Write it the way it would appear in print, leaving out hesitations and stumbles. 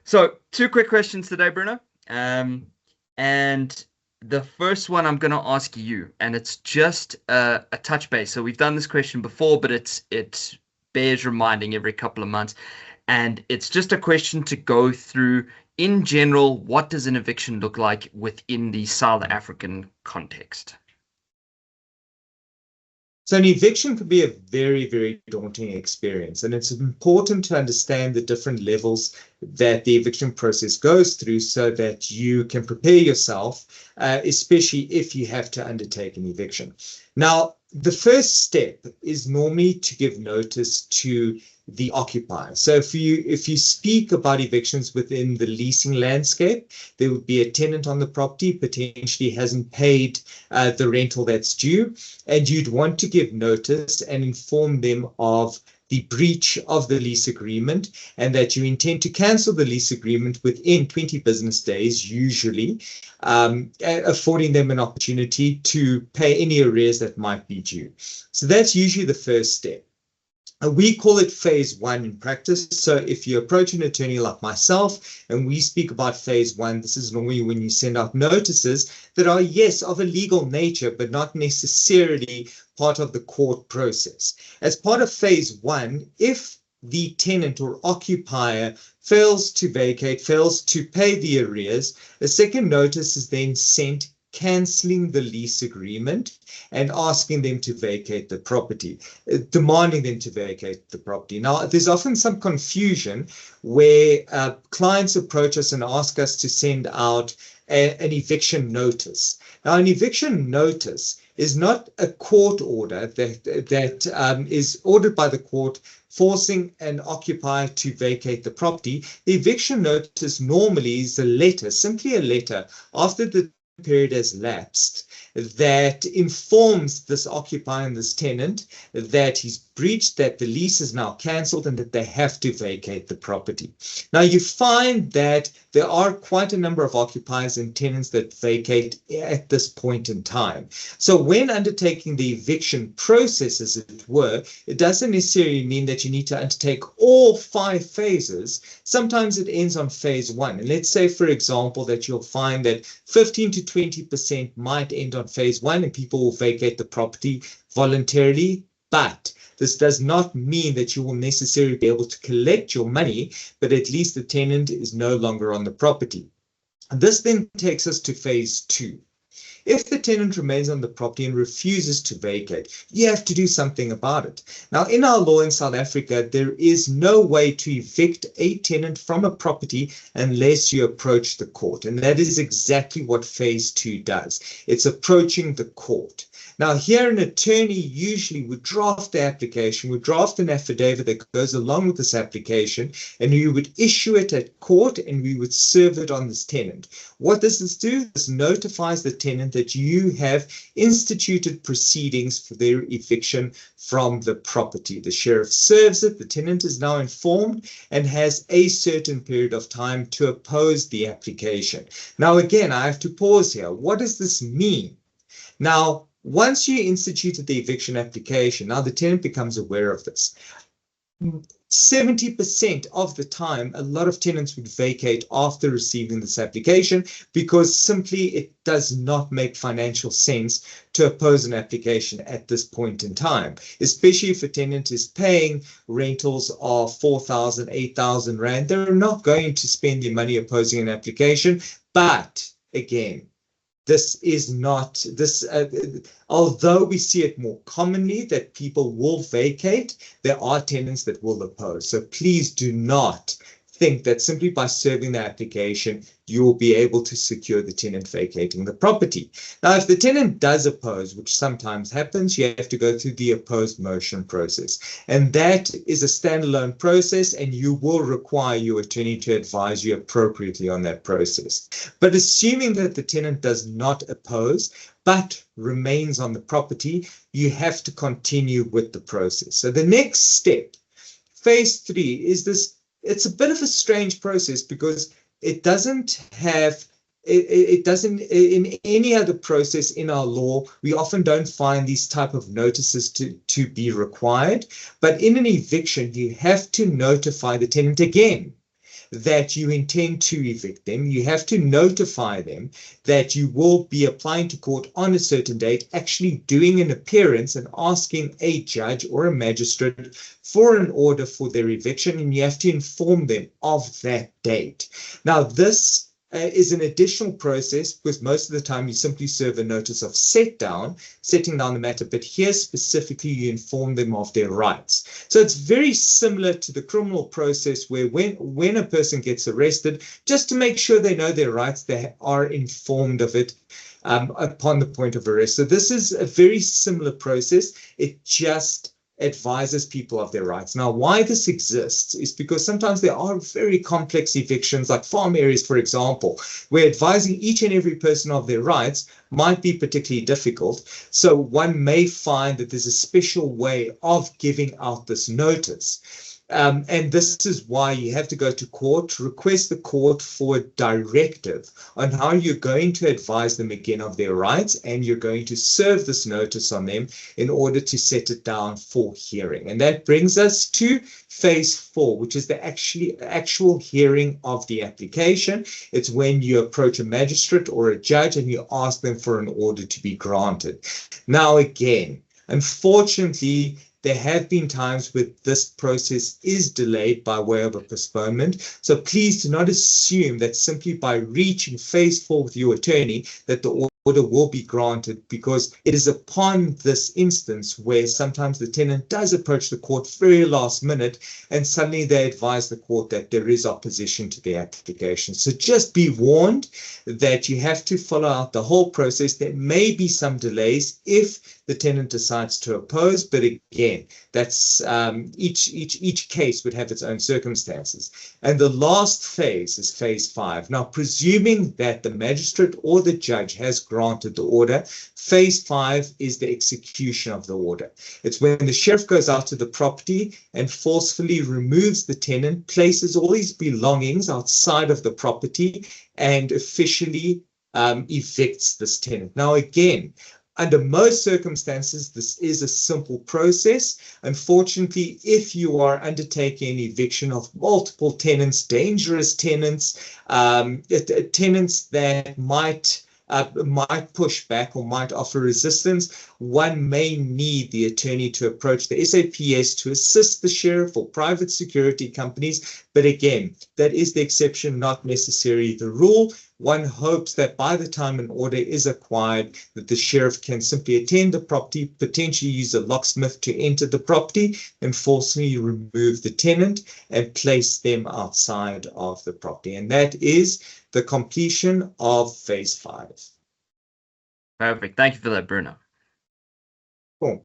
So two quick questions today, Bruno. And the first one I'm going to ask you, and it's just a touch base. So we've done this question before, but it bears reminding every couple of months. And it's just a question to go through in general. What does an eviction look like within the South African context? So an eviction could be a very, very daunting experience, and it's important to understand the different levels that the eviction process goes through so that you can prepare yourself, especially if you have to undertake an eviction. Now, the first step is normally to give notice to the occupier. So if you speak about evictions within the leasing landscape, there would be a tenant on the property, potentially hasn't paid the rental that's due, and you'd want to give notice and inform them of the breach of the lease agreement and that you intend to cancel the lease agreement within 20 business days, usually, affording them an opportunity to pay any arrears that might be due. So that's usually the first step. We call it phase one in practice. So if you approach an attorney like myself and we speak about phase one, this is normally when you send out notices that are, yes, of a legal nature, but not necessarily part of the court process. As part of phase one, if the tenant or occupier fails to vacate, fails to pay the arrears, a second notice is then sent cancelling the lease agreement and asking them to vacate the property, demanding them to vacate the property. Now, there's often some confusion where clients approach us and ask us to send out an eviction notice. Now, an eviction notice is not a court order that is ordered by the court forcing an occupier to vacate the property. The eviction notice normally is a letter, simply a letter, after the period has lapsed, that informs this occupier and this tenant that he's breached, that the lease is now cancelled, and that they have to vacate the property. Now, you find that there are quite a number of occupiers and tenants that vacate at this point in time. So when undertaking the eviction process, as it were, it doesn't necessarily mean that you need to undertake all 5 phases. Sometimes it ends on phase 1. And let's say, for example, that you'll find that 15 to 20% might end on phase 1 and people will vacate the property voluntarily. But this does not mean that you will necessarily be able to collect your money, but at least the tenant is no longer on the property. And this then takes us to phase 2. If the tenant remains on the property and refuses to vacate, you have to do something about it. Now, in our law in South Africa, there is no way to evict a tenant from a property unless you approach the court. And that is exactly what phase 2 does. It's approaching the court. Now, here an attorney usually would draft the application, would draft an affidavit that goes along with this application, and we would issue it at court and we would serve it on this tenant. What does this do? This notifies the tenant that you have instituted proceedings for their eviction from the property. The sheriff serves it, the tenant is now informed and has a certain period of time to oppose the application. Now, again, I have to pause here. What does this mean? Now, once you instituted the eviction application, now the tenant becomes aware of this. 70% of the time, a lot of tenants would vacate after receiving this application because simply it does not make financial sense to oppose an application at this point in time, especially if a tenant is paying rentals of 4,000, 8,000 Rand. They're not going to spend their money opposing an application. But again, this is not, although we see it more commonly that people will vacate, there are tenants that will oppose. So please do not think that simply by serving the application, you will be able to secure the tenant vacating the property. Now, if the tenant does oppose, which sometimes happens, you have to go through the opposed motion process. And that is a standalone process, and you will require your attorney to advise you appropriately on that process. But assuming that the tenant does not oppose, but remains on the property, you have to continue with the process. So the next step, phase 3, is this. It's a bit of a strange process because it doesn't have, it doesn't, in any other process in our law, we often don't find these type of notices to be required. But in an eviction, you have to notify the tenant again that you intend to evict them. You have to notify them that you will be applying to court on a certain date, actually doing an appearance and asking a judge or a magistrate for an order for their eviction, and you have to inform them of that date. Now, this is an additional process because most of the time you simply serve a notice of setting down the matter, but here specifically you inform them of their rights. So it's very similar to the criminal process where when a person gets arrested, just to make sure they know their rights, they are informed of it upon the point of arrest. So this is a very similar process. It just advises people of their rights. Now, why this exists is because sometimes there are very complex evictions, like farm areas, for example, where advising each and every person of their rights might be particularly difficult. So one may find that there's a special way of giving out this notice. And this is why you have to go to court, request the court for a directive on how you're going to advise them again of their rights, and you're going to serve this notice on them in order to set it down for hearing. And that brings us to phase 4, which is the actual hearing of the application. It's when you approach a magistrate or a judge and you ask them for an order to be granted. Now, again, unfortunately, there have been times where this process is delayed by way of a postponement. So please do not assume that simply by reaching phase 4 with your attorney that the order will be granted, because it is upon this instance where sometimes the tenant does approach the court very last minute and suddenly they advise the court that there is opposition to the application. So just be warned that you have to follow out the whole process. There may be some delays if the tenant decides to oppose, but again, that's each case would have its own circumstances. And the last phase is phase 5. Now, presuming that the magistrate or the judge has granted the order, phase 5 is the execution of the order. It's when the sheriff goes out to the property and forcefully removes the tenant, places all his belongings outside of the property, and officially evicts this tenant. Now, again, under most circumstances, this is a simple process. Unfortunately, if you are undertaking an eviction of multiple tenants, dangerous tenants, tenants that might push back or might offer resistance, one may need the attorney to approach the SAPS to assist the sheriff or private security companies. But again, that is the exception, not necessarily the rule. One hopes that by the time an order is acquired, that the sheriff can simply attend the property, potentially use a locksmith to enter the property and forcibly remove the tenant and place them outside of the property. And that is the completion of phase 5. Perfect. Thank you for that, Bruno. Cool.